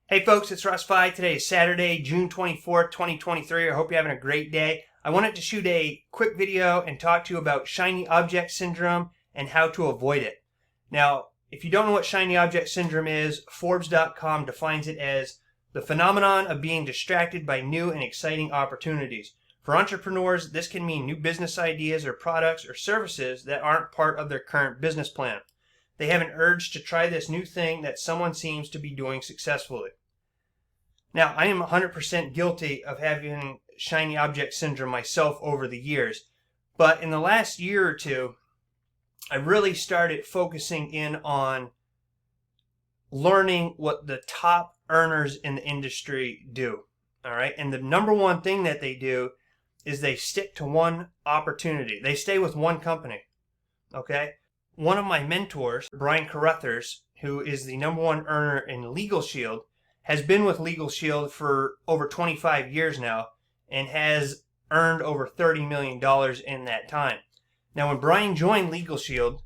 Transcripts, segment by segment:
Hey folks, it's Russ. Today is Saturday, June 24th, 2023. I hope you're having a great day. I wanted to shoot a quick video and talk to you about shiny object syndrome and how to avoid it. Now, if you don't know what shiny object syndrome is, Forbes.com defines it as the phenomenon of being distracted by new and exciting opportunities. For entrepreneurs, this can mean new business ideas or products or services that aren't part of their current business plan. They have an urge to try this new thing that someone seems to be doing successfully. Now, I am 100% guilty of having shiny object syndrome myself over the years, but in the last year or two, I really started focusing in on learning what the top earners in the industry do. All right, and the number one thing that they do is they stick to one opportunity. They stay with one company. Okay, one of my mentors, Brian Carruthers, who is the number one earner in Legal Shield, has been with Legal Shield for over 25 years now and has earned over $30 million in that time. Now, when Brian joined Legal Shield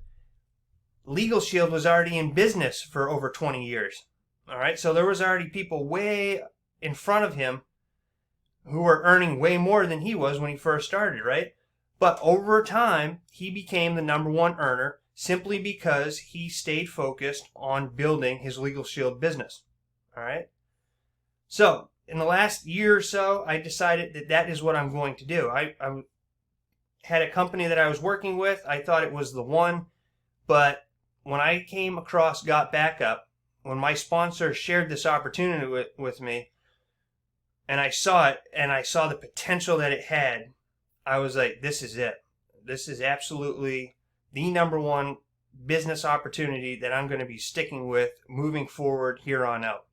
was already in business for over 20 years. All right, so there was already people way in front of him who were earning way more than he was when he first started, right? But over time, he became the number one earner simply because he stayed focused on building his Legal Shield business. All right. So in the last year or so, I decided that that is what I'm going to do. I had a company that I was working with. I thought it was the one, but when I came across gotbackup, when my sponsor shared this opportunity with me, and I saw it, and I saw the potential that it had, I was like, this is it. This is absolutely the number one business opportunity that I'm going to be sticking with moving forward here on out.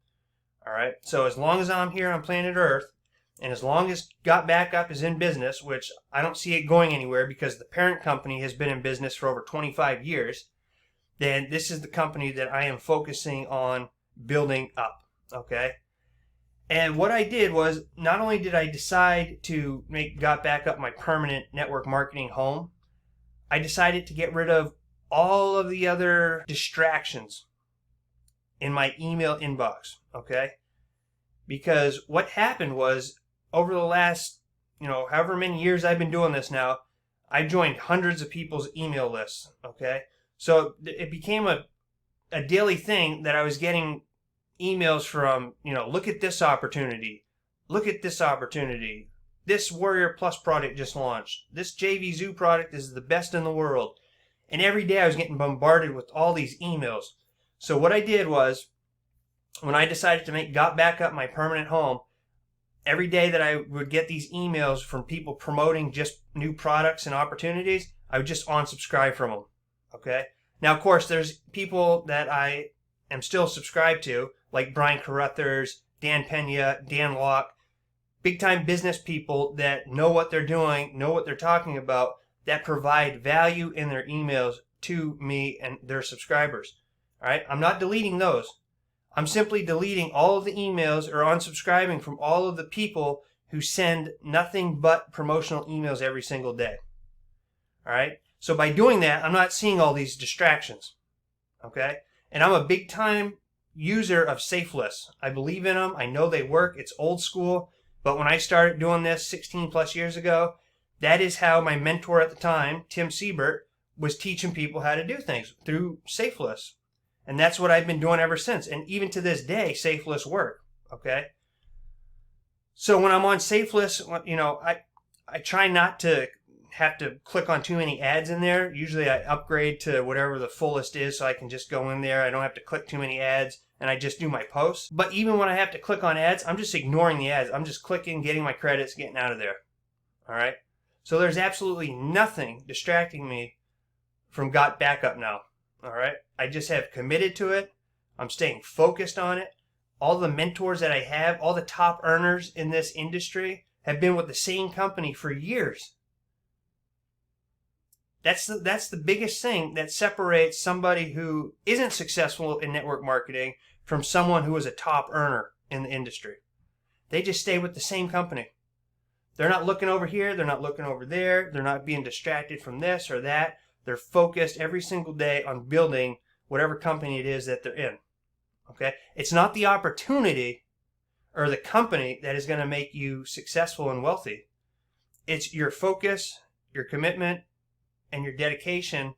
All right, so as long as I'm here on planet Earth, and as long as gotbackup is in business, which I don't see it going anywhere because the parent company has been in business for over 25 years, then this is the company that I am focusing on building up, okay? And what I did was, not only did I decide to make gotbackup my permanent network marketing home, I decided to get rid of all of the other distractions in my email inbox, okay? Because what happened was, over the last, however many years I've been doing this now, I joined hundreds of people's email lists, okay? So it became a daily thing that I was getting emails from, look at this opportunity, look at this opportunity, this Warrior Plus product just launched, this JV Zoo product is the best in the world. And every day I was getting bombarded with all these emails. So what I did was, when I decided to make gotbackup my permanent home, every day that I would get these emails from people promoting just new products and opportunities, I would just unsubscribe from them, okay? Now, of course, there's people that I am still subscribed to, like Brian Carruthers, Dan Pena, Dan Locke, big-time business people that know what they're doing, know what they're talking about, that provide value in their emails to me and their subscribers. All right, I'm not deleting those. I'm simply deleting all of the emails or unsubscribing from all of the people who send nothing but promotional emails every single day. All right, so by doing that, I'm not seeing all these distractions. Okay, and I'm a big time user of safe lists. I believe in them. I know they work. It's old school, but when I started doing this 16 plus years ago, that is how my mentor at the time, Tim Siebert, was teaching people how to do things, through safe lists. And that's what I've been doing ever since. And even to this day, safe lists work, okay? So when I'm on safe lists, I try not to have to click on too many ads in there. Usually I upgrade to whatever the fullest is so I can just go in there. I don't have to click too many ads, and I just do my posts. But even when I have to click on ads, I'm just ignoring the ads. I'm just clicking, getting my credits, getting out of there, all right? So there's absolutely nothing distracting me from gotbackup now. All right, I just have committed to it. I'm staying focused on it. All the mentors that I have, all the top earners in this industry have been with the same company for years. That's the biggest thing that separates somebody who isn't successful in network marketing from someone who is a top earner in the industry. They just stay with the same company. They're not looking over here. They're not looking over there. They're not being distracted from this or that. They're focused every single day on building whatever company it is that they're in. Okay? It's not the opportunity or the company that is going to make you successful and wealthy. It's your focus, your commitment, and your dedication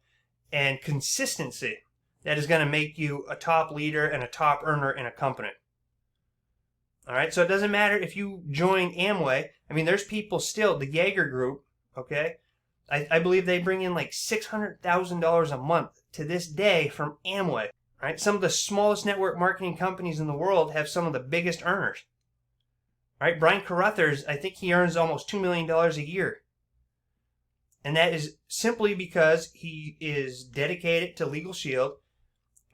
and consistency that is going to make you a top leader and a top earner in a company. All right, so it doesn't matter if you join Amway. I mean, there's people still, the Jaeger Group, okay? I believe they bring in like $600,000 a month to this day from Amway. Right? Some of the smallest network marketing companies in the world have some of the biggest earners. Right? Brian Carruthers, I think he earns almost $2 million a year. And that is simply because he is dedicated to Legal Shield,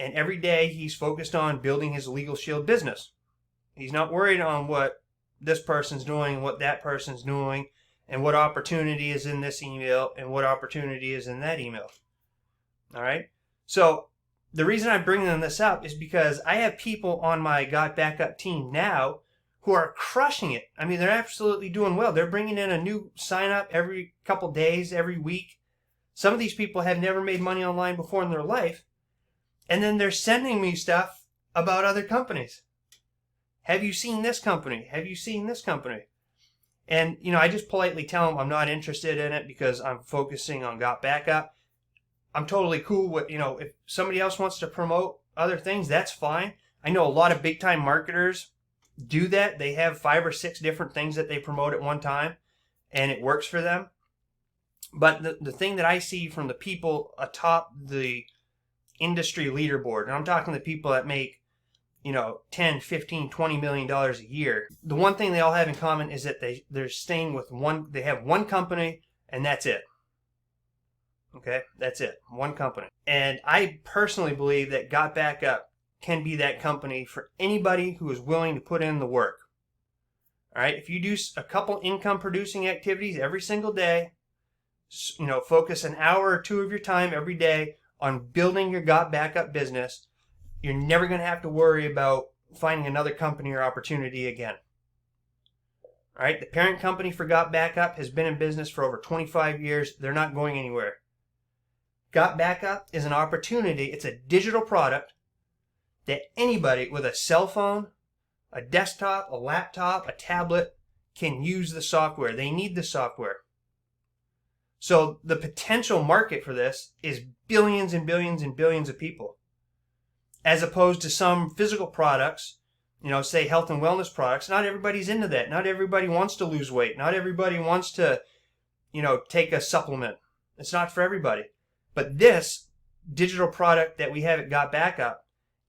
and every day he's focused on building his Legal Shield business. He's not worried on what this person's doing, what that person's doing, and what opportunity is in this email and what opportunity is in that email. All right? So the reason I'm bringing this up is because I have people on my Got Backup team now who are crushing it. I mean, they're absolutely doing well. They're bringing in a new sign up every couple days, every week. Some of these people have never made money online before in their life. And then they're sending me stuff about other companies. Have you seen this company? Have you seen this company? And, I just politely tell them I'm not interested in it because I'm focusing on Got Backup. I'm totally cool with, if somebody else wants to promote other things, that's fine. I know a lot of big time marketers do that. They have 5 or 6 different things that they promote at one time, and it works for them. But the thing that I see from the people atop the industry leaderboard, and I'm talking the people that make, 10, 15, $20 million a year, the one thing they all have in common is that they're staying with they have one company, and that's it. Okay, that's it. One company. And I personally believe that Got Backup can be that company for anybody who is willing to put in the work. All right, if you do a couple income producing activities every single day, focus an hour or 2 of your time every day on building your Got Backup business, you're never going to have to worry about finding another company or opportunity again. All right, the parent company for Got Backup has been in business for over 25 years. They're not going anywhere. Got Backup is an opportunity. It's a digital product that anybody with a cell phone, a desktop, a laptop, a tablet can use the software. They need the software. So the potential market for this is billions and billions and billions of people, as opposed to some physical products, say health and wellness products. Not everybody's into that. Not everybody wants to lose weight. Not everybody wants to, take a supplement. It's not for everybody. But this digital product that we have at Got Backup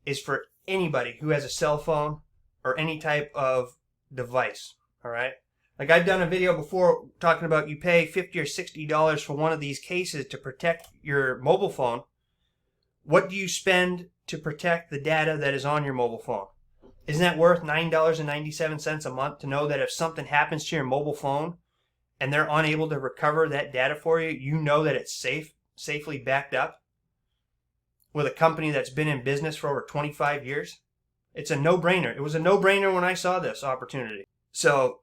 is for anybody who has a cell phone or any type of device. All right? Like I've done a video before talking about you pay $50 or $60 for one of these cases to protect your mobile phone. What do you spend to protect the data that is on your mobile phone? Isn't that worth $9.97 a month to know that if something happens to your mobile phone and they're unable to recover that data for you, you know that it's safely backed up with a company that's been in business for over 25 years? It's a no-brainer. It was a no-brainer when I saw this opportunity. So,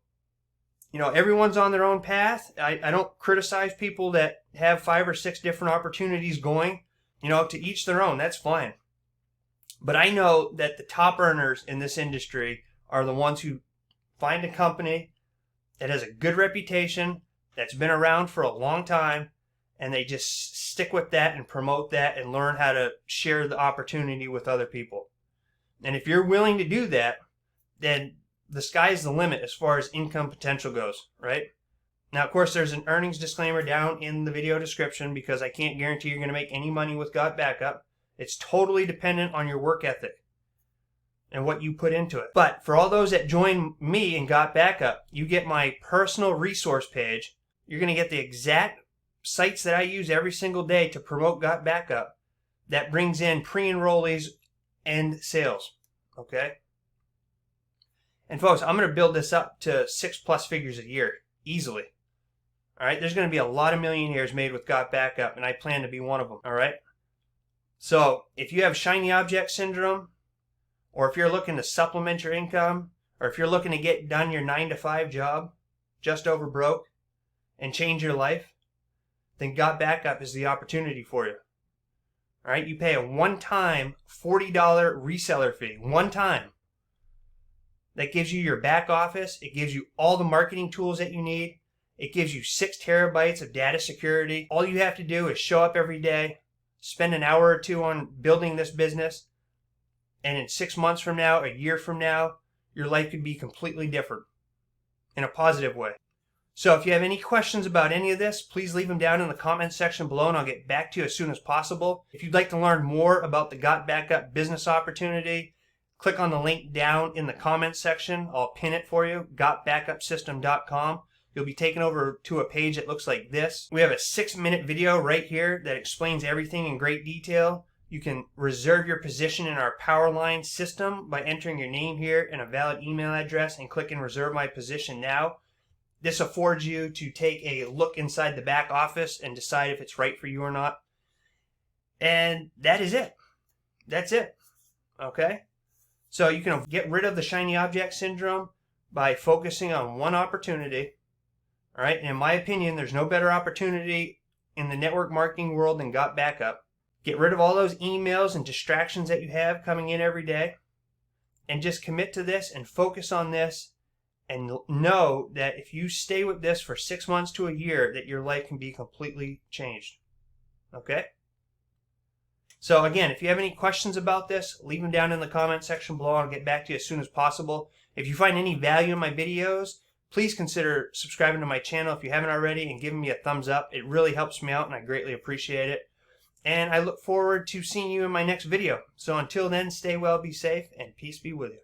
everyone's on their own path. I don't criticize people that have 5 or 6 different opportunities going. To each their own. That's fine. But I know that the top earners in this industry are the ones who find a company that has a good reputation, that's been around for a long time, and they just stick with that and promote that and learn how to share the opportunity with other people. And if you're willing to do that, then the sky's the limit as far as income potential goes, right? Now, of course, there's an earnings disclaimer down in the video description because I can't guarantee you're going to make any money with Got Backup. It's totally dependent on your work ethic and what you put into it. But for all those that join me in Got Backup, you get my personal resource page. You're going to get the exact sites that I use every single day to promote Got Backup that brings in pre-enrollees and sales. Okay? And folks, I'm going to build this up to 6+ figures a year easily. All right, there's going to be a lot of millionaires made with Got Backup, and I plan to be one of them. All right. So if you have shiny object syndrome, or if you're looking to supplement your income, or if you're looking to get done your 9-to-5 job, just over broke, and change your life, then Got Backup is the opportunity for you. All right, you pay a one-time $40 reseller fee, one time. That gives you your back office. It gives you all the marketing tools that you need. It gives you 6 terabytes of data security. All you have to do is show up every day, spend an hour or two on building this business, and in 6 months from now, a year from now, your life could be completely different in a positive way. So if you have any questions about any of this, please leave them down in the comments section below and I'll get back to you as soon as possible. If you'd like to learn more about the gotbackup business opportunity, click on the link down in the comments section. I'll pin it for you, gotbackupsystem.com. You'll be taken over to a page that looks like this. We have a 6-minute video right here that explains everything in great detail. You can reserve your position in our Powerline system by entering your name here and a valid email address and clicking reserve my position now. This affords you to take a look inside the back office and decide if it's right for you or not. And that is it. That's it. Okay? So you can get rid of the shiny object syndrome by focusing on one opportunity. All right? And in my opinion, there's no better opportunity in the network marketing world than gotbackup. Get rid of all those emails and distractions that you have coming in every day. And just commit to this and focus on this. And know that if you stay with this for 6 months to a year, that your life can be completely changed. Okay? So again, if you have any questions about this, leave them down in the comment section below. I'll get back to you as soon as possible. If you find any value in my videos, please consider subscribing to my channel if you haven't already and giving me a thumbs up. It really helps me out and I greatly appreciate it. And I look forward to seeing you in my next video. So until then, stay well, be safe, and peace be with you.